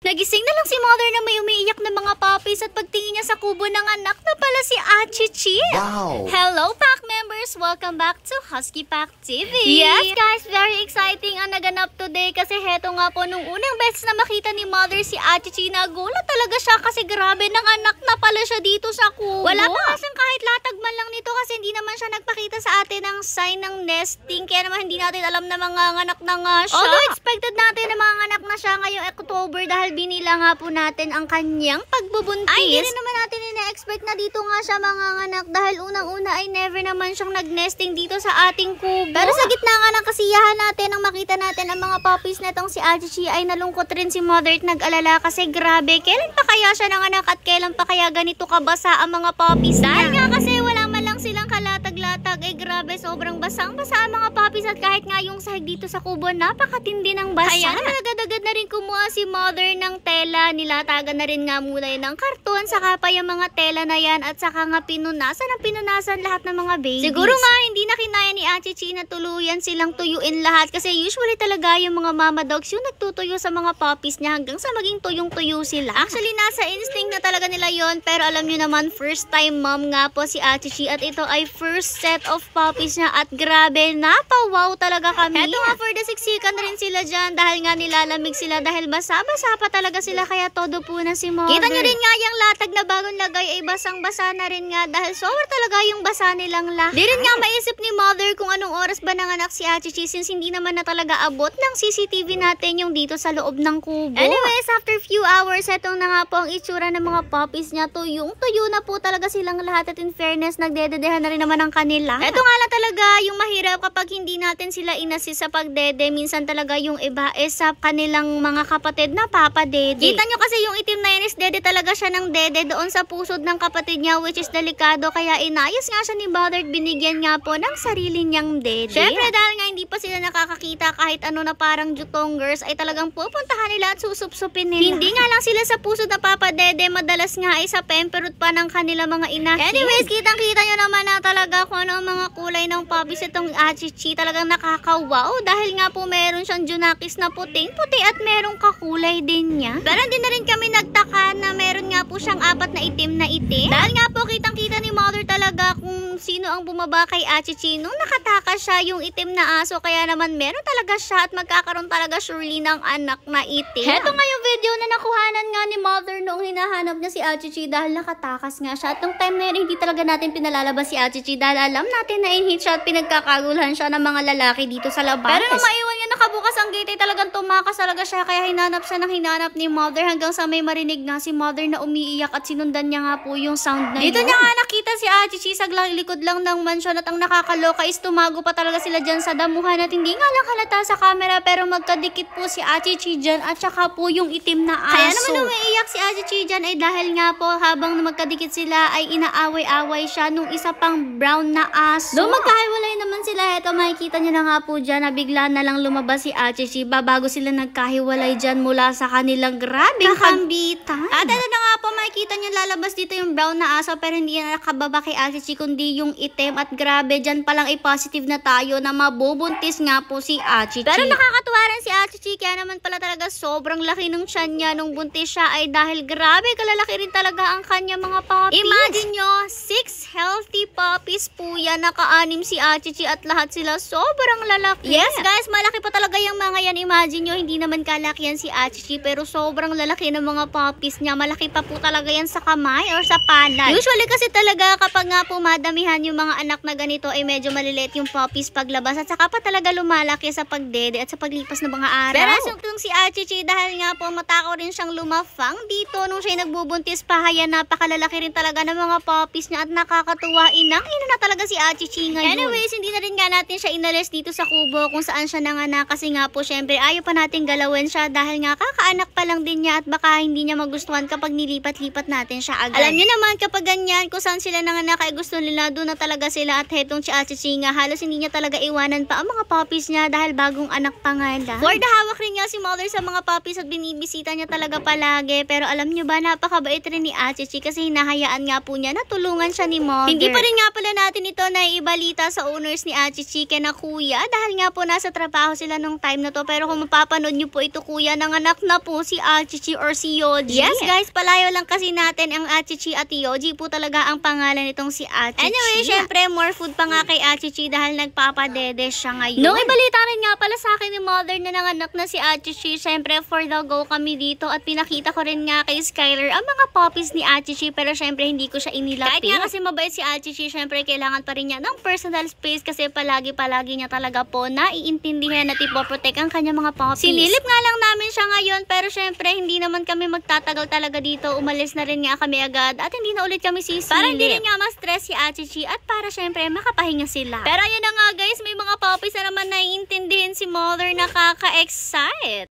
Nagising na lang si mother na may umiiyak na mga puppies at pagtingin niya sa kubo ng anak na pala si Achichi. Wow! Hello Pack members! Welcome back to Husky Pack TV. Yes guys, very exciting ang naganap today kasi heto nga po nung unang beses na makita ni mother si Achichi, nagulat talaga siya kasi grabe ng anak na pala siya dito sa kubo. Wala pa kasing kahit latag man lang nito kasi hindi naman siya nagpakita sa atin ng sign ng nesting, kaya naman hindi natin alam na mga anak na nga siya. Although expected natin na mga anak na siya ngayong October dahil binila nga po natin ang kanyang pagbubuntis. Ay, hindi rin naman natin ina-expect na dito nga siya mga anak dahil unang-una ay never naman siyang nag-nesting dito sa ating kubo. Pero sa gitna nga ng kasiyahan natin nang makita natin ang mga puppies na itong si Achichi ay nalungkot rin si mother at nag-alala kasi grabe, kailan pa kaya siya nanganak at kailan pa kaya ganito kabasa ang mga puppies niya? Dahil nga kasi wala man lang silang kalatag-latag, ay grabe, sobrang basang-basa ang mga puppies at kahit nga yung sahig dito sa kubo, napakatindi ng basa. Kaya naman agad-agad na rin kumuha si mother ng tela, nilatagan na rin nga muna yun ng karton, saka pa yung mga tela na yan at saka nga pinunasan lahat ng mga babies. Siguro nga hindi na kinaya ni Achichi na tuluyan silang tuyuin lahat kasi usually talaga yung mga mama dogs yung nagtutuyo sa mga puppies niya hanggang sa maging tuyong-tuyo sila. Actually nasa instinct na talaga nila yon, pero alam nyo naman first time mom nga po si Achichi at ito ay first set of puppies niya at grabe, napawaw talaga kami. Eto nga for the siksikan na rin sila dyan dahil nga nilalamig sila dahil basa-basa pa talaga sila kaya todo po na si mother. Kita nyo rin nga yung latag na bagong lagay ay basang-basa na rin nga dahil sobra talaga yung basa nilang lahat. Di rin nga maisip ni mother kung anong oras ba nanganak si Achichi since hindi naman na talaga abot ng CCTV natin yung dito sa loob ng kubo. Anyways, after few hours, etong na nga po ang itsura ng mga puppies niya. Tuyong-tuyo na po talaga silang lahat at in fairness, nagdededehan na rin naman ang kanila. Eto nga lang talaga yung mahirap kapag hindi natin sila inassist sa pagdede. Minsan talaga yung iba sa kanilang mga kapatid na papadede. Kita nyo kasi yung itim na yan is dede talaga siya ng dede doon sa pusod ng kapatid niya, which is delikado, kaya inayos nga siya ni mother, binigyan nga po ng sarili niyang dede. Syempre dahil nga hindi pa sila nakakakita kahit ano na parang jutongers, ay talagang pupuntahan nila at susupsupin nila. Hindi nga lang sila sa pusod na papadede, madalas nga ay sa pemperut pa ng kanila mga ina. Anyways, kitang-kita nyo naman na talaga kung ano ang mga kulay ng puppies itong Achichi. Talagang nakakawaw dahil nga po meron siyang junakis na puting-puti at merong kakulay din niya. Pero hindi na rin kami nagtaka na meron nga po siyang apat na itim na itim. Dahil nga po kitang-kita ni mother talaga kung sino ang bumaba kay Achichi nung nakatakas siya yung itim na aso, kaya naman meron talaga siya at magkakaroon talaga surely ng anak na itim. Heto nga yung video na nakuhanan nga ni mother noong hinahanap niya si Achichi dahil nakatakas nga siya. At nung time na yun, hindi talaga natin pinalalabas si Achichi dahil alam natin na in-hit siya at pinagkakaguluhan siya ng mga lalaki dito sa labas. Pero nung maiwan niya nakabukas ang gate ay talagang tumakas talaga siya, kaya hinanap siya ng hinanap ni mother hanggang sa may marinig nga si mother na umiiyak at sinundan niya nga po yung sound na dito yun. Dito niya nga nakita si Achichi sa likod lang ng mansion at ang nakakaloka is tumago pa talaga sila dyan sa damuhan at hindi nga lang halata sa camera pero magkadikit po si Achichi dyan at saka po yung itim na aso. Kaya naman umiiyak si Achichi dyan ay dahil nga po habang magkadikit sila ay inaaway-away siya nung isa pang brown na aso. Doon magkahiwalay naman sila. Heto makikita nyo na nga po dyan na bigla na lang lumabas si Achichi bago sila nagkahiwalay dyan mula sa kanilang grabing kakambitan. At ito na nga po makikita nyo lalabas dito yung brown na aso pero hindi na nakababa kay Achichi kundi yung itim at grabe dyan palang positive na tayo na mabubuntis nga po si Achichi. Pero nakakatuwa rin si Achichi kaya naman pala talaga sobrang laki ng tiyan niya nung buntis siya ay dahil grabe kalalaki rin talaga ang kanya mga puppies. Imagine nyo, 6 healthy puppies po yan, naka-anim si Achichi at lahat sila sobrang lalaki. Yes guys, malaki pa talaga yung mga yan. Imagine nyo, hindi naman kalaki yan si Achichi pero sobrang lalaki ng mga puppies niya. Malaki pa po talaga yan sa kamay or sa palad. Usually kasi talaga kapag nga po madamihan yung mga anak na ganito ay medyo maliliit yung puppies paglabas at saka pa talaga lumalaki sa pagdede at sa paglipas ng mga araw. Pero itong si Achichi dahil nga po matakaw rin siyang lumafang dito nung siya nagbubuntis pa, haya napakalalaki rin talaga ng mga puppies niya at nakakatuwa. Ina na talaga si Achichi ngayon. Anyways, hindi na rin nga natin siya inalis dito sa kubo kung saan siya nanganak kasi nga po syempre ayaw pa natin galawin siya dahil nga kakaanak pa lang din niya at baka hindi niya magustuhan kapag nilipat-lipat natin siya agad. Alam niyo naman kapag ganyan kung saan sila nanganak ay gusto nila doon na talaga sila at hetong si Achichi nga halos hindi niya talaga iwanan pa ang mga puppies niya dahil bagong anak pa nga lang. For the hawak rin niya si mother sa mga puppies at binibisita niya talaga palagi. Pero alam nyo ba, napakabait rin ni Achichi kasi hinahayaan nga po niya na tulungan siya ni Mother. Hindi pa rin nga pala natin ito naibalita sa owners ni Achichi kina kuya dahil nga po nasa trabaho sila nung time na to. Pero kung mapapanood nyo po ito kuya, nanganak na po si Achichi or si Yoji. Yes guys, palayo lang kasi natin ang Achichi at Yoji po talaga ang pangalan nitong si Achichi. Anyway, syempre more food pa nga kay Achichi dahil nagpapadede siya ngayon. Nung ibalita rin nga pala sa akin ni Mother na nanganak na si Achichi, syempre for the go kami dito at pinakita ko rin nga kay Skyler ang mga puppies ni Achichi pero syempre hindi ko siya inilapit. Kahit nga kasi mabait si Achichi, syempre kailangan pa rin niya ng personal space kasi palagi niya talaga po naiintindihan at ipoprotect ang kanya mga puppies. Sinilip nga lang namin siya ngayon pero syempre hindi naman kami magtatagal talaga dito. Umalis na rin nga kami agad at hindi na ulit kami sisilip. Para hindi rin nga ma-stress si Achichi at para syempre makapahinga sila. Pero ayun na nga guys, may mga puppies na naman naiintindihin si Mother, nakaka-excite.